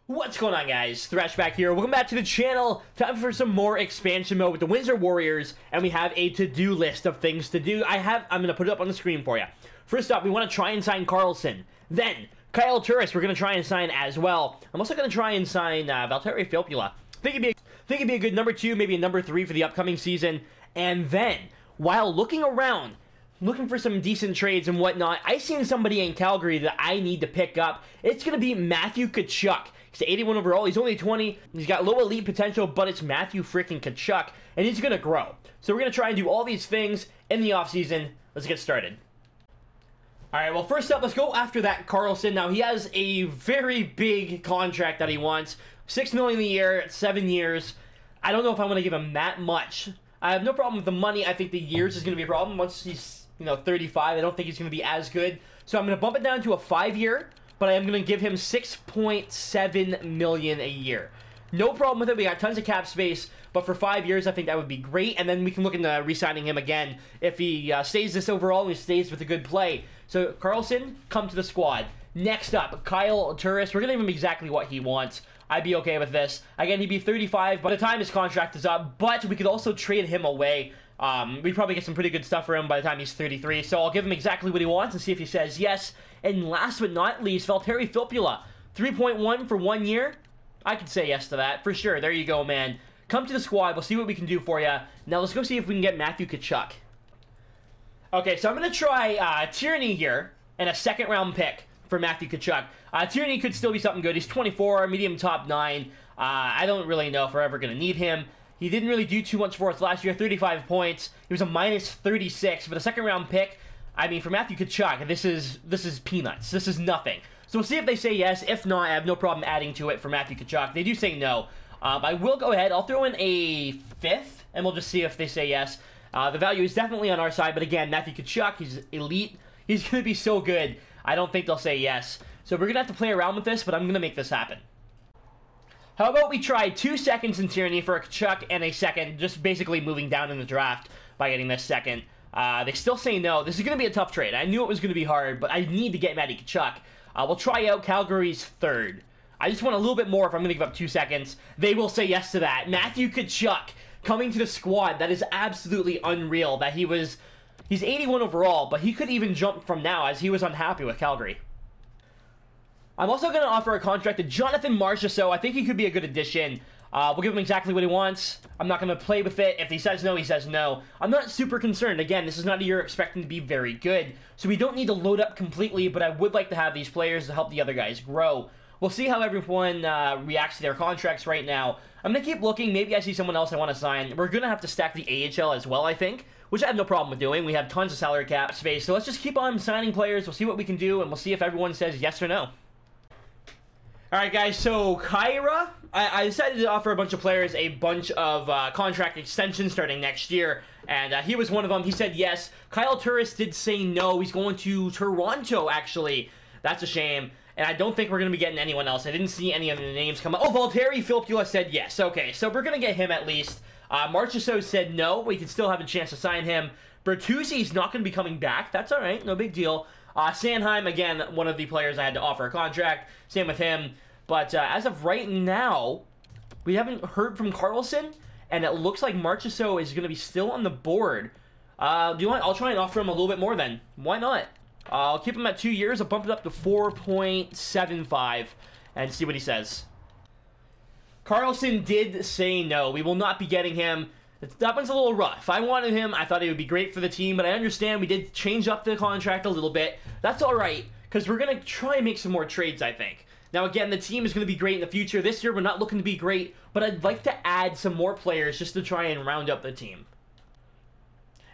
What's going on, guys? Thrash back here. Welcome back to the channel. Time for some more expansion mode with the Windsor Warriors, and we have a to-do list of things to do. I'm going to put it up on the screen for you. First up, we want to try and sign Carlson. Then, Kyle Turris, we're going to try and sign as well. I'm also going to try and sign Valtteri Filppula. Think it'd be a good number 2, maybe a number 3 for the upcoming season. And then, while looking around, looking for some decent trades and whatnot, I seen somebody in Calgary that I need to pick up. It's going to be Matthew Tkachuk. He's 81 overall. He's only 20. He's got low elite potential, but it's Matthew freaking Tkachuk, and he's going to grow. So we're going to try and do all these things in the offseason. Let's get started. All right, well, first up, let's go after that Carlson. Now, he has a very big contract that he wants. $6 million a year, 7 years. I don't know if I want to give him that much. I have no problem with the money. I think the years is going to be a problem. Once he's, 35, I don't think he's going to be as good. So I'm going to bump it down to a 5-year. But I am going to give him $6.7 million a year. No problem with it. We got tons of cap space, but for 5 years, I think that would be great. And then we can look into re-signing him again if he stays this overall and he stays with a good play. So Carlson, come to the squad. Next up, Kyle Turris. We're going to give him exactly what he wants. I'd be okay with this. Again, he'd be 35 by the time his contract is up, but we could also trade him away. We'd probably get some pretty good stuff for him by the time he's 33, so I'll give him exactly what he wants and see if he says yes. And last but not least, Valtteri Filppula, 3.1 for 1 year. I could say yes to that, for sure. There you go, man. Come to the squad. We'll see what we can do for you. Now let's go see if we can get Matthew Tkachuk. Okay, so I'm going to try Tierney here and a second-round pick for Matthew Tkachuk. Tierney could still be something good. He's 24, medium top 9. I don't really know if we're ever going to need him. He didn't really do too much for us last year, 35 points. He was a minus 36, but a second-round pick, I mean, for Matthew Tkachuk, this is peanuts. This is nothing. So we'll see if they say yes. If not, I have no problem adding to it for Matthew Tkachuk. They do say no. I will go ahead. I'll throw in a 5th, and we'll just see if they say yes. The value is definitely on our side, but again, Matthew Tkachuk, he's elite. He's going to be so good. I don't think they'll say yes. So we're going to have to play around with this, but I'm going to make this happen. How about we try 2 seconds in Tierney for a Tkachuk and a second, just basically moving down in the draft by getting this second. They still say no. This is going to be a tough trade. I knew it was going to be hard, but I need to get Matty Tkachuk. We'll try out Calgary's 3rd. I just want a little bit more if I'm going to give up 2 seconds. They will say yes to that. Matthew Tkachuk coming to the squad. That is absolutely unreal that he's 81 overall, but he could even jump from now as he was unhappy with Calgary. I'm also going to offer a contract to Jonathan Marchessault. I think he could be a good addition. We'll give him exactly what he wants. I'm not going to play with it. If he says no, he says no. I'm not super concerned. Again, this is not a year expecting to be very good, so we don't need to load up completely, but I would like to have these players to help the other guys grow. We'll see how everyone reacts to their contracts right now. I'm going to keep looking. Maybe I see someone else I want to sign. We're going to have to stack the AHL as well, I think, which I have no problem with doing. We have tons of salary cap space, so let's just keep on signing players. We'll see what we can do, and we'll see if everyone says yes or no. Alright guys, so Kyra, I decided to offer a bunch of players a bunch of contract extensions starting next year, and he was one of them. He said yes. Kyle Turris did say no. He's going to Toronto, actually. That's a shame, and I don't think we're going to be getting anyone else. I didn't see any of the names come up. Oh, Valtteri Filppula said yes. Okay, so we're going to get him at least. Marchessault said no. We can still have a chance to sign him. Bertuzzi's not going to be coming back. That's alright, no big deal. Sanheim, again, one of the players I had to offer a contract. Same with him. But as of right now, we haven't heard from Carlson, and it looks like Marchessault is going to be still on the board. Do you want? I'll try and offer him a little bit more then. Why not? I'll keep him at 2 years. I'll bump it up to 4.75 and see what he says. Carlson did say no. We will not be getting him. That one's a little rough. I wanted him. I thought he would be great for the team, but I understand we did change up the contract a little bit. That's all right, because we're going to try and make some more trades, I think. Now, again, the team is going to be great in the future. This year, we're not looking to be great, but I'd like to add some more players just to try and round up the team.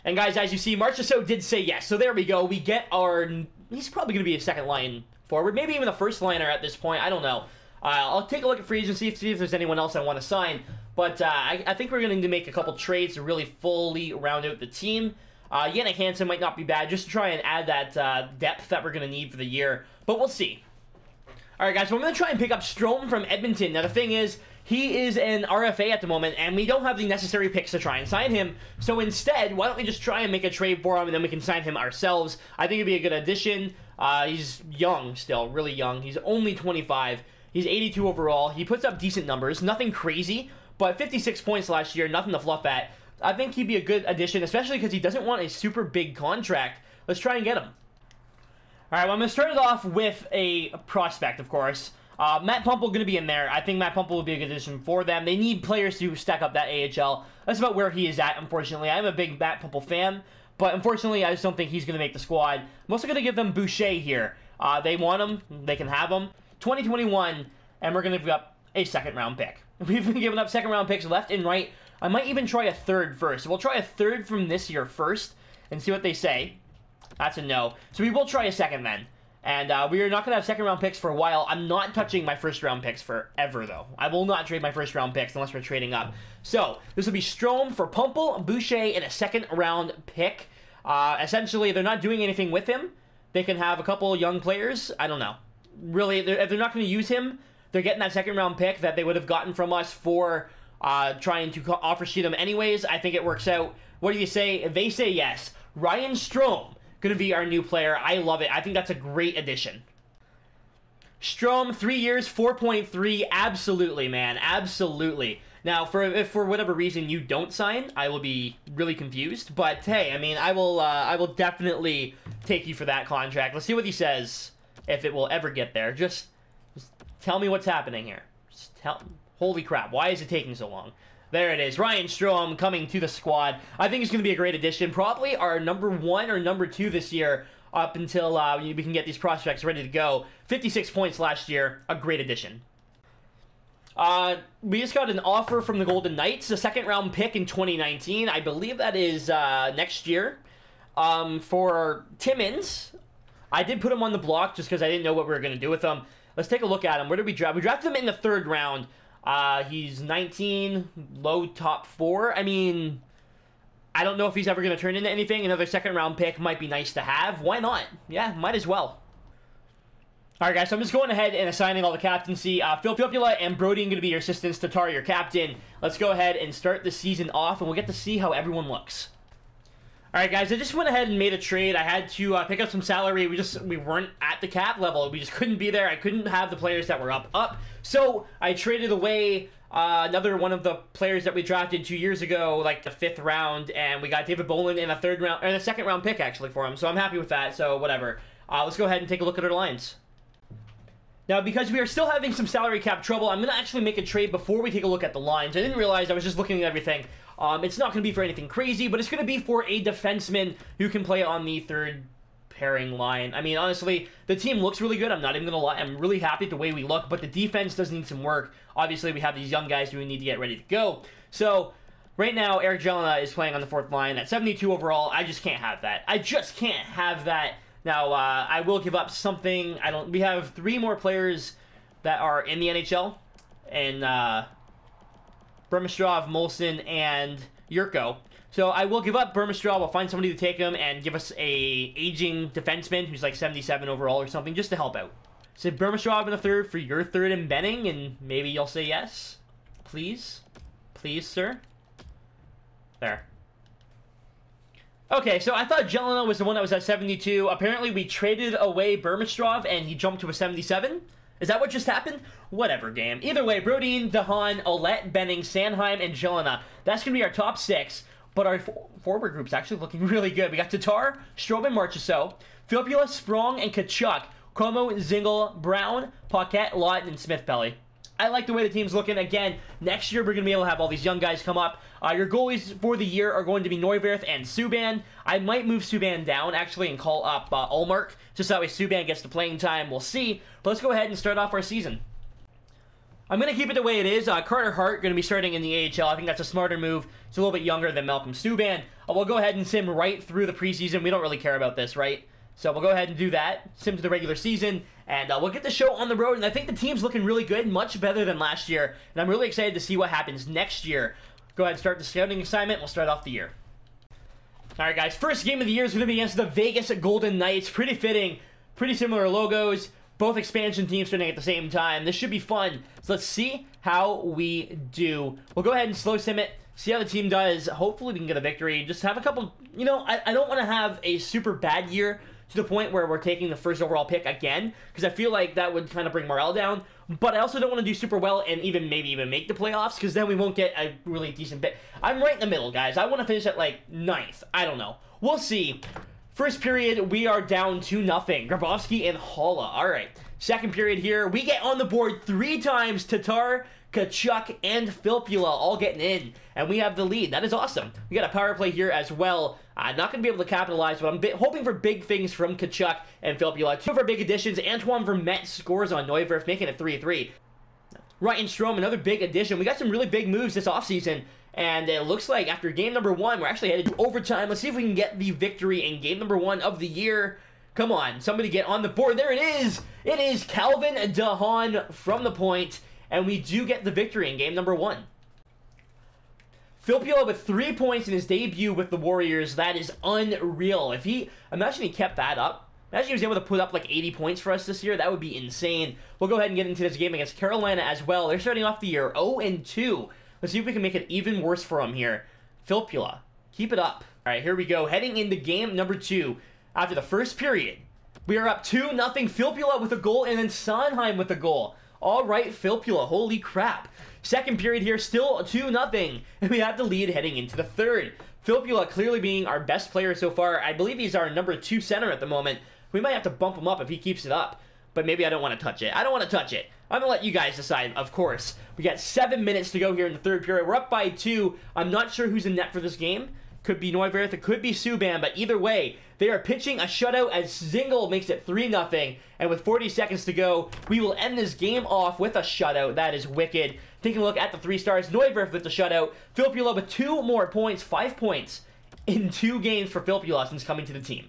And, guys, as you see, Marchessault did say yes. So, there we go. We get our... He's probably going to be a second line forward. Maybe even a first liner at this point. I don't know. I'll take a look at free agency, see if there's anyone else I want to sign. But I think we're going to need to make a couple trades to really fully round out the team. Jannik Hansen might not be bad, just to try and add that depth that we're going to need for the year. But we'll see. Alright guys, so I'm going to try and pick up Strome from Edmonton. Now the thing is, he is an RFA at the moment, and we don't have the necessary picks to try and sign him. So instead, why don't we just try and make a trade for him, and then we can sign him ourselves. I think it'd be a good addition. He's young still, really young. He's only 25. He's 82 overall. He puts up decent numbers, nothing crazy, but 56 points last year, nothing to fluff at. I think he'd be a good addition, especially because he doesn't want a super big contract. Let's try and get him. All right, well, I'm going to start it off with a prospect, of course. Matt Pumple going to be in there. I think Matt Pumple will be a good addition for them. They need players to stack up that AHL. That's about where he is at, unfortunately. I'm a big Matt Pumple fan, but unfortunately, I just don't think he's going to make the squad. I'm also going to give them Boucher here. They want him. They can have him. 2021, and we're going to give up a second-round pick. We've been giving up second-round picks left and right. I might even try a third first. We'll try a third from this year first and see what they say. That's a no. So we will try a second then. And we are not going to have second-round picks for a while. I'm not touching my first-round picks forever, though. I will not trade my first-round picks unless we're trading up. So this will be Strome for Pumple, Boucher, and a second-round pick. Essentially, they're not doing anything with him. They can have a couple young players. I don't know. Really, if they're not going to use him, they're getting that second-round pick that they would have gotten from us for trying to offer sheet him anyways. I think it works out. What do you say? They say yes. Ryan Strome. Going to be our new player. I love it. I think that's a great addition. Strome, 3 years, 4.3. Absolutely, man. Absolutely. Now, if for whatever reason you don't sign, I will be really confused. But hey, I mean, I will definitely take you for that contract. Let's see what he says. If it will ever get there. Just tell me what's happening here. Just tell. Holy crap! Why is it taking so long? There it is. Ryan Strome coming to the squad. I think it's going to be a great addition. Probably our number 1 or number 2 this year up until we can get these prospects ready to go. 56 points last year. A great addition. We just got an offer from the Golden Knights. A second-round pick in 2019. I believe that is next year. For Timmins. I did put him on the block just because I didn't know what we were going to do with him. Let's take a look at him. Where did we draft? We drafted him in the 3rd round. He's 19, low top 4. I mean, I don't know if he's ever going to turn into anything. Another second-round pick might be nice to have. Why not? Yeah, might as well. All right, guys, so I'm just going ahead and assigning all the captaincy. Phil Pupula and Brody are going to be your assistants. Tatar, your captain. Let's go ahead and start the season off, and we'll get to see how everyone looks. All right, guys, I just went ahead and made a trade. I had to pick up some salary. We weren't at the cap level. We just couldn't be there. I couldn't have the players that were up. So I traded away another one of the players that we drafted 2 years ago, like the 5th round, and we got David Bolin in a 3rd round, or a 2nd round pick actually for him. So I'm happy with that. So whatever. Let's go ahead and take a look at our lines. Now, because we are still having some salary cap trouble, I'm going to actually make a trade before we take a look at the lines. I didn't realize I was just looking at everything. It's not going to be for anything crazy, but it's going to be for a defenseman who can play on the 3rd pairing line. I mean, honestly, the team looks really good. I'm not even going to lie. I'm really happy with the way we look, but the defense does need some work. Obviously, we have these young guys who we need to get ready to go. So, right now, Eric Jelena is playing on the 4th line at 72 overall. I just can't have that. I just can't have that. Now, I will give up something. We have 3 more players that are in the NHL, and Burmistrov, Molson, and Yurko. So I will give up Burmistrov. We'll find somebody to take him and give us a aging defenseman who's like 77 overall or something just to help out. So Burmistrov in the 3rd for your 3rd and Benning, and maybe you'll say yes. Please. Please, sir. There. Okay, so I thought Jelena was the one that was at 72. Apparently we traded away Burmistrov and he jumped to a 77. Is that what just happened? Whatever, game. Either way, Brodin, DeHaan, Ouellette, Benning, Sanheim, and Jelena. That's going to be our top 6, but our forward group's actually looking really good. We got Tatar, Strobe, and Marchessault, Filppula, Sprong, and Kachuk, Como, Zingle, Brown, Paquette, Lawton, and Smith-Pelly. I like the way the team's looking. Again, next year we're going to be able to have all these young guys come up. Your goalies for the year are going to be Neuwirth and Subban. I might move Subban down, actually, and call up Ullmark, just that way Subban gets the playing time. We'll see. But let's go ahead and start off our season. I'm going to keep it the way it is. Carter Hart going to be starting in the AHL. I think that's a smarter move. He's a little bit younger than Malcolm Subban. We'll go ahead and sim right through the preseason. We don't really care about this, right? So we'll go ahead and do that. Sim to the regular season. And we'll get the show on the road. And I think the team's looking really good. Much better than last year. And I'm really excited to see what happens next year. Go ahead and start the scouting assignment. We'll start off the year. Alright, guys. First game of the year is going to be against the Vegas Golden Knights. Pretty fitting. Pretty similar logos. Both expansion teams starting at the same time. This should be fun. So let's see how we do. We'll go ahead and slow sim it. See how the team does. Hopefully we can get a victory. Just have a couple... You know, I don't want to have a super bad year. to the point where we're taking the first overall pick again, because I feel like that would kind of bring morale down. But I also don't want to do super well and maybe even make the playoffs, because then we won't get a really decent pick. I'm right in the middle, guys. I want to finish at, like, 9th. I don't know. We'll see. First period, we are down 2-0. Grabowski and Holla. All right. Second period here, we get on the board 3 times. Tatar, Tkachuk, and Filppula all getting in, and we have the lead. That is awesome. We got a power play here as well. Not going to be able to capitalize, but I'm hoping for big things from Tkachuk and Filppula. 2 of our big additions. Antoine Vermette scores on Neuwirth, making it 3-3. Ryan Strome, another big addition. We got some really big moves this offseason, and it looks like after game number 1, we're actually headed to overtime. Let's see if we can get the victory in game number 1 of the year. Come on, somebody get on the board. There it is. It is Calvin DeHaan from the point, and we do get the victory in game number 1. Filppula with 3 points in his debut with the Warriors. That is unreal. Imagine he kept that up. Imagine he was able to put up like 80 points for us this year. That would be insane. We'll go ahead and get into this game against Carolina as well. They're starting off the year 0-2. Let's see if we can make it even worse for him here. Filppula, keep it up. All right, here we go. Heading into game number 2 after the first period. We are up 2-0. Filppula with a goal, and then Sondheim with a goal. All right, Filppula, holy crap. Second period here, still 2-0, and we have the lead heading into the third. Filppula clearly being our best player so far. I believe he's our number 2 center at the moment. We might have to bump him up if he keeps it up, but maybe I don't want to touch it. I don't want to touch it. I'm going to let you guys decide, of course. We got 7 minutes to go here in the third period. We're up by 2. I'm not sure who's in net for this game. Could be Neuwirth, it could be Subban, but either way, they are pitching a shutout as Zingle makes it 3-0, and with 40 seconds to go, we will end this game off with a shutout. That is wicked. Taking a look at the 3 stars, Neuwirth with the shutout, Filppula with 2 more points, 5 points in 2 games for Filppula since coming to the team.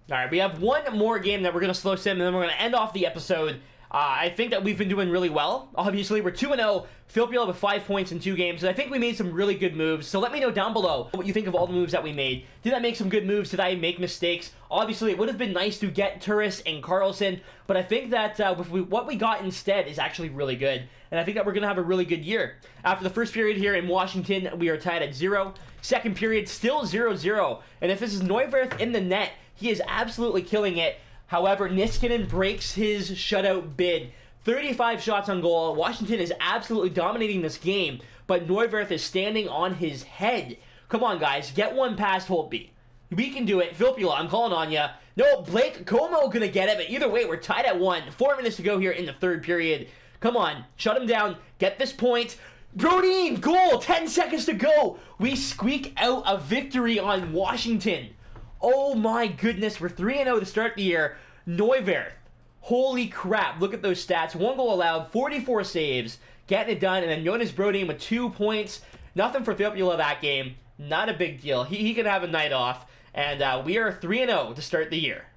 All right, we have 1 more game that we're going to slow sim, and then we're going to end off the episode. I think that we've been doing really well. Obviously, we're 2-0. Filppula with 5 points in 2 games, and I think we made some really good moves. So let me know down below what you think of all the moves that we made. Did I make some good moves? Did I make mistakes? Obviously, it would have been nice to get Turris and Carlson, but I think that what we got instead is actually really good, and I think that we're going to have a really good year. After the first period here in Washington, we are tied at 0. Second period, still 0-0, and if this is Neuwirth in the net, he is absolutely killing it. However, Niskanen breaks his shutout bid. 35 shots on goal. Washington is absolutely dominating this game, but Neuwirth is standing on his head. Come on, guys. Get one past Holtby. We can do it. Filppula, I'm calling on you. No, Blake Como gonna get it, but either way, we're tied at 1. 4 minutes to go here in the third period. Come on. Shut him down. Get this point. Brodin, goal. 10 seconds to go. We squeak out a victory on Washington. Oh my goodness, we're 3-0 to start the year. Neuwirth, holy crap, look at those stats. 1 goal allowed, 44 saves, getting it done, and then Jonas Brodin with 2 points. Nothing for Filppula that game, not a big deal. He can have a night off, and we are 3-0 to start the year.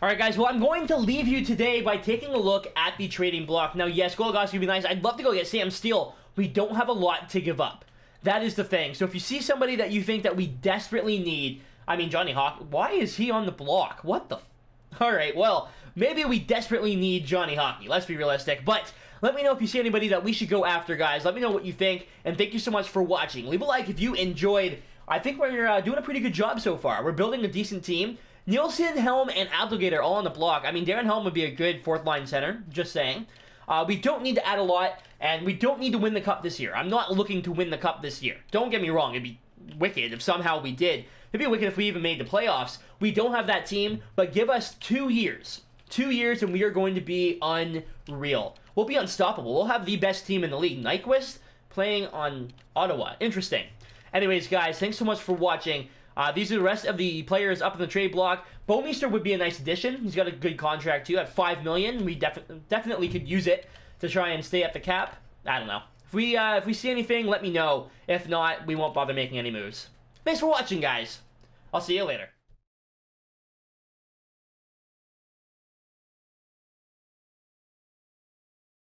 Alright guys, well I'm going to leave you today by taking a look at the trading block. Now yes, Goligoski would be nice. I'd love to go get Sam Steele. We don't have a lot to give up. That is the thing. So if you see somebody that you think that we desperately need, I mean, Johnny Hockey, why is he on the block? What the Alright, well, maybe we desperately need Johnny Hockey. Let's be realistic. But let me know if you see anybody that we should go after, guys. Let me know what you think. And thank you so much for watching. Leave a like if you enjoyed. I think we're doing a pretty good job so far. We're building a decent team. Nielsen, Helm, and Abdelgater all on the block. I mean, Darren Helm would be a good 4th-line center. Just saying. We don't need to add a lot. And we don't need to win the cup this year. I'm not looking to win the cup this year. Don't get me wrong. It'd be wicked if somehow we did. It'd be wicked if we even made the playoffs. We don't have that team, but give us 2 years. 2 years and we are going to be unreal. We'll be unstoppable. We'll have the best team in the league. Nyquist playing on Ottawa. Interesting. Anyways, guys, thanks so much for watching. These are the rest of the players up in the trade block. Bouwmeester would be a nice addition. He's got a good contract too at $5 million. We definitely could use it to try and stay at the cap. I don't know. If we see anything, let me know. If not, we won't bother making any moves. Thanks for watching, guys. I'll see you later.